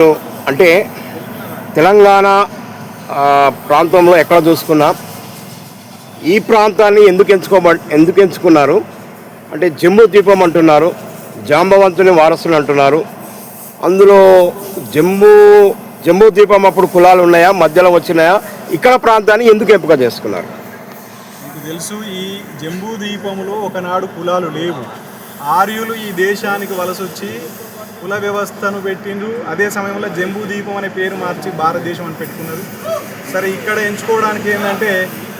అంటే తెలంగాణ ప్రాంతంలో ఎక్కడ చూసుకున్నా ఈ ప్రాంతాన్ని ఎందుకు ఎంచుకున్నారు అంటే జంబూ ద్వీపం అంటున్నారు, జాంబవంతుని వారసులు అంటున్నారు. అందులో జంబూ ద్వీపం అప్పుడు కులాలు ఉన్నాయా, మధ్యలో వచ్చినాయా, ఇక్కడ ప్రాంతాన్ని ఎందుకు ఎంపిక చేసుకున్నారు? మీకు తెలుసు, ఈ జంబూ ద్వీపంలో ఒకనాడు కులాలు లేవు. ఆర్యులు ఈ దేశానికి వలసొచ్చి కుల వ్యవస్థను పెట్టిండ్రు. అదే సమయంలో జంబూ ద్వీపం అనే పేరు మార్చి భారతదేశం అని పెట్టుకున్నారు. సరే, ఇక్కడ ఎంచుకోవడానికి ఏంటంటే,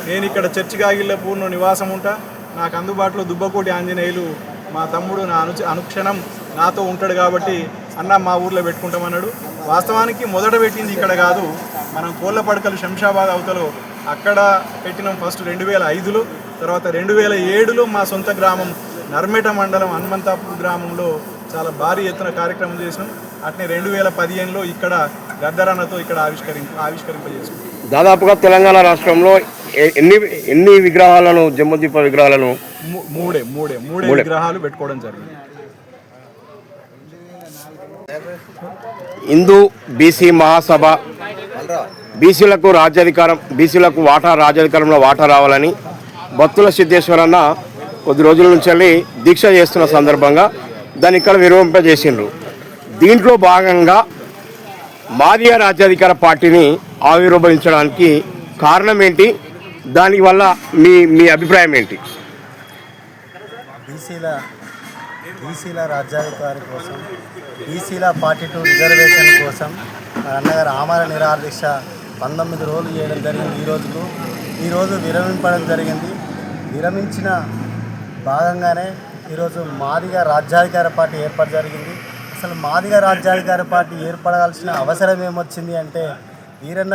నేను ఇక్కడ చర్చిగాగిళ్ళపూర్లో నివాసం ఉంటా, నాకు అందుబాటులో దుబ్బకోటి ఆంజనేయులు మా తమ్ముడు నా అనుక్షణం నాతో ఉంటాడు కాబట్టి అన్న మా ఊర్లో పెట్టుకుంటామన్నాడు. వాస్తవానికి మొదట పెట్టింది ఇక్కడ కాదు, మనం కోళ్ళపడకలు శంషాబాద్ అవతలో అక్కడ పెట్టినాం ఫస్ట్ 2005లో. తర్వాత 2007లో మా సొంత గ్రామం నర్మేట మండలం హనుమంతాపూర్ గ్రామంలో చాలా భారీ ఎత్తున కార్యక్రమం చేసినాం. అట్నే 2015లో ఇక్కడ గద్దరన్నతో ఇక్కడ ఆవిష్కరింపజేసినాం. దాదాపుగా తెలంగాణ రాష్ట్రంలో ఎన్ని విగ్రహాలను, జంబూద్వీప విగ్రహాలను? మూడే విగ్రహాలు పెట్టుకోవడం జరిగింది. హిందూ బీసీ మహాసభ బీసీలకు రాజ్యాధికారంలో వాటా రావాలని బత్తుల సిద్ధేశ్వరన్న కొద్ది రోజుల నుంచి వెళ్ళి దీక్ష చేస్తున్న సందర్భంగా దాన్ని ఇక్కడ విరమింపజేసిండ్రు. దీంట్లో భాగంగా మాదిగ రాజ్యాధికార పార్టీని ఆవిర్భవించడానికి కారణం ఏంటి? దానివల్ల మీ అభిప్రాయం ఏంటి? బీసీల రాజ్యాధికారి కోసం, బీసీల 42 రిజర్వేషన్ కోసం అన్నగారు ఆమర నిరాహార దీక్ష 19 రోజులు చేయడం జరిగింది. ఈరోజు విరమింపడం జరిగింది. విరమించిన భాగంగానే ఈరోజు మాదిగ రాజ్యాధికార పార్టీ ఏర్పాటు జరిగింది. అసలు మాదిగ రాజ్యాధికార పార్టీ ఏర్పడాల్సిన అవసరం ఏమొచ్చింది అంటే, వీరన్న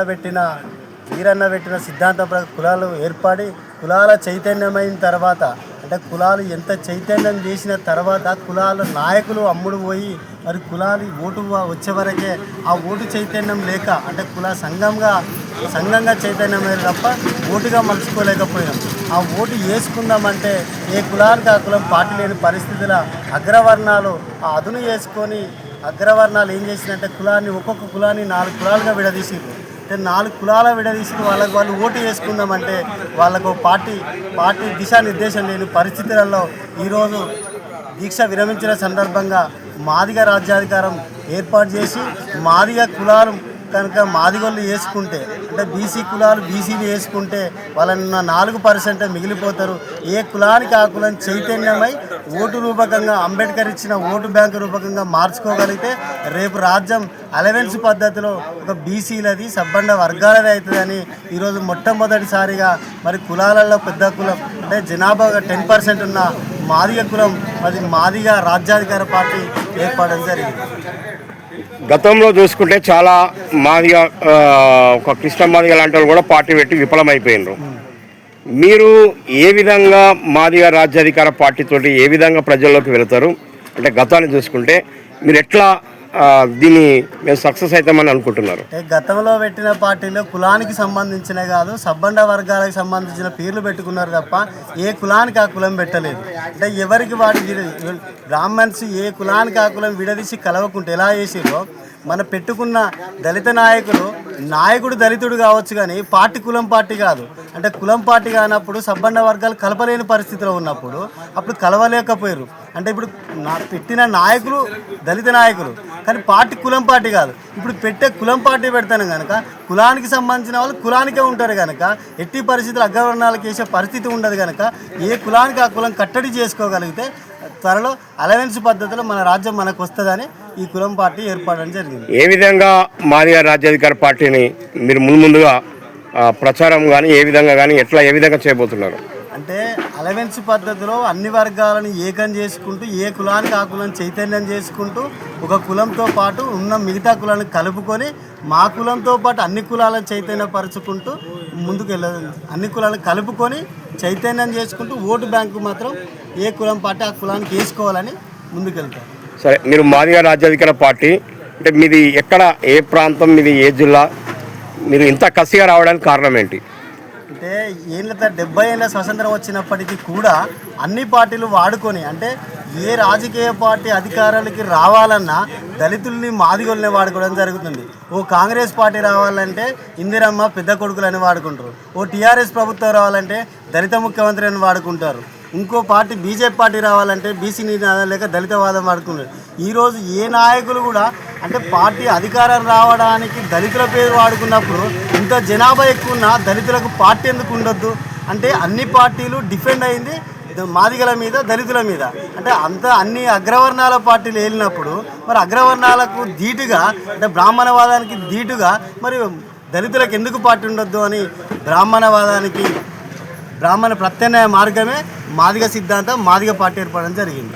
పెట్టిన సిద్ధాంతం కులాలు ఏర్పడి కులాల చైతన్యమైన తర్వాత, అంటే కులాలు ఎంత చైతన్యం చేసిన తర్వాత కులాల నాయకులు అమ్ముడు పోయి మరి కులాలు ఓటు వచ్చే వరకే ఆ ఓటు చైతన్యం లేక, అంటే కుల సంఘంగా చైతన్యం లేదు తప్ప ఓటుగా మలుచుకోలేకపోయినాం. ఆ ఓటు వేసుకుందామంటే ఏ కులానికి ఆ కులం పార్టీ లేని పరిస్థితుల అగ్రవర్ణాలు ఆ అదును వేసుకొని అగ్రవర్ణాలు ఏం చేసినంటే ఒక్కొక్క కులాన్ని 4 కులాలుగా విడదీసిరు. అంటే 4 కులాల విడదీసి వాళ్ళు ఓటు వేసుకుందామంటే వాళ్ళకు పార్టీ దిశానిర్దేశం లేని పరిస్థితులలో ఈరోజు దీక్ష విరమించిన సందర్భంగా మాదిగ రాజ్యాధికారం ఏర్పాటు చేసి మాదిగ కులాలు కనుక మాదిగోళ్ళు వేసుకుంటే, అంటే బీసీ కులాలు బీసీలు వేసుకుంటే వాళ్ళని 4% మిగిలిపోతారు. ఏ కులానికి ఆ కులం చైతన్యమై ఓటు రూపకంగా అంబేద్కర్ ఇచ్చిన ఓటు బ్యాంకు రూపకంగా మార్చుకోగలిగితే రేపు రాజ్యం అలవెన్స్ పద్ధతిలో ఒక బీసీలది సబ్బండ వర్గాలది అవుతుందని ఈరోజు మొట్టమొదటిసారిగా మరి కులాలలో పెద్ద కులం అంటే జనాభా 10% ఉన్న మాదిగ కులం, అది మాదిగ రాజ్యాధికార పార్టీ ఏర్పడడం జరిగింది. గతంలో చూసుకుంటే చాలా మాదిగ ఒక కృష్ణ మాదిగ లాంటి వాళ్ళు కూడా పార్టీ పెట్టి విఫలమైపోయినారు. మీరు ఏ విధంగా మాదిగ రాజ్యాధికార పార్టీతోటి ఏ విధంగా ప్రజల్లోకి వెళతారు? అంటే గతాన్ని చూసుకుంటే మీరు ఎట్లా దీన్ని మేము సక్సెస్ అవుతామని అనుకుంటున్నారు? గతంలో పెట్టిన పార్టీలో కులానికి సంబంధించిన కాదు, సబ్బండ వర్గాలకు సంబంధించిన పేర్లు పెట్టుకున్నారు తప్ప ఏ కులానికి ఆ కులం పెట్టలేదు. అంటే ఎవరికి బ్రాహ్మణ్స్ ఏ కులానికి ఆ కులం విడదీసి కలవకుంటే ఎలా చేసిరో మన పెట్టుకున్న దళిత నాయకుడు దళితుడు కావచ్చు కానీ పార్టీ కులం పార్టీ కాదు. అంటే కులం పార్టీ కానప్పుడు సబ్బండ వర్గాలు కలపలేని పరిస్థితిలో ఉన్నప్పుడు అప్పుడు కలవలేకపోయారు. అంటే ఇప్పుడు పెట్టిన నాయకులు దళిత నాయకులు కానీ పార్టీ కులం పార్టీ కాదు. ఇప్పుడు పెట్టే కులం పార్టీ పెడతాను కనుక కులానికి సంబంధించిన వాళ్ళు కులానికే ఉంటారు కనుక ఎట్టి పరిస్థితులు అగ్రవర్ణాలకు వేసే పరిస్థితి ఉండదు కనుక ఏ కులానికి ఆ కులం కట్టడి చేసుకోగలిగితే త్వరలో అలవెన్స్ పద్ధతిలో మన రాజ్యం మనకు వస్తుందని ఈ కులం పార్టీ ఏర్పడడం జరిగింది. ఏ విధంగా మాదిగ రాజ్యాధికార పార్టీని మీరు ముందుగా ప్రచారం కానీ ఏ విధంగా కానీ ఏ విధంగా చేయబోతున్నారు? అంటే అలవెన్స్ పద్ధతిలో అన్ని వర్గాలను ఏకం చేసుకుంటూ ఏ కులానికి ఆ కులం చైతన్యం చేసుకుంటూ ఒక కులంతో పాటు ఉన్న మిగతా కులాలను కలుపుకొని మా కులంతో పాటు అన్ని కులాలను చైతన్యపరుచుకుంటూ ముందుకు అన్ని కులాలను కలుపుకొని చైతన్యం చేసుకుంటూ ఓటు బ్యాంకు మాత్రం ఏ కులం పార్టీ ఆ కులానికి వేసుకోవాలని ముందుకెళ్తారు. సరే, మీరు మాదిగ రాజ్యాధికార పార్టీ అంటే మీది ఎక్కడ, ఏ ప్రాంతం, మీది ఏ జిల్లా, మీరు ఇంత కసిగా రావడానికి కారణం ఏంటి? అంటే 70 ఏళ్ళ స్వతంత్రం వచ్చినప్పటికీ కూడా అన్ని పార్టీలు వాడుకొని, అంటే ఏ రాజకీయ పార్టీ అధికారానికి రావాలన్నా దళితుల్ని మాదిగొల్ని వాడుకోవడం జరుగుతుంది. ఓ కాంగ్రెస్ పార్టీ రావాలంటే ఇందిరమ్మ పెద్ద కొడుకులని వాడుకుంటారు. ఓ టీఆర్ఎస్ ప్రభుత్వం రావాలంటే దళిత ముఖ్యమంత్రి అని వాడుకుంటారు. ఇంకో పార్టీ బీజేపీ పార్టీ రావాలంటే బీసీ నినాదం లేక దళితవాదం వాడుకున్నారు. ఈరోజు ఏ నాయకులు కూడా అంటే పార్టీ అధికారం రావడానికి దళితుల పేరు వాడుకున్నప్పుడు ఇంత జనాభా ఎక్కువ ఉన్నా దళితులకు పార్టీ ఎందుకు ఉండొద్దు అంటే అన్ని పార్టీలు డిఫెండ్ అయింది మాదిగల మీద దళితుల మీద. అంటే అన్ని అగ్రవర్ణాల పార్టీలు వెళ్ళినప్పుడు మరి అగ్రవర్ణాలకు ధీటుగా అంటే బ్రాహ్మణవాదానికి ధీటుగా మరి దళితులకు ఎందుకు పార్టీ ఉండొద్దు అని బ్రాహ్మణ ప్రత్యామ్నాయ మార్గమే మాదిగ సిద్ధాంతం, మాదిగ పార్టీ ఏర్పడడం జరిగింది.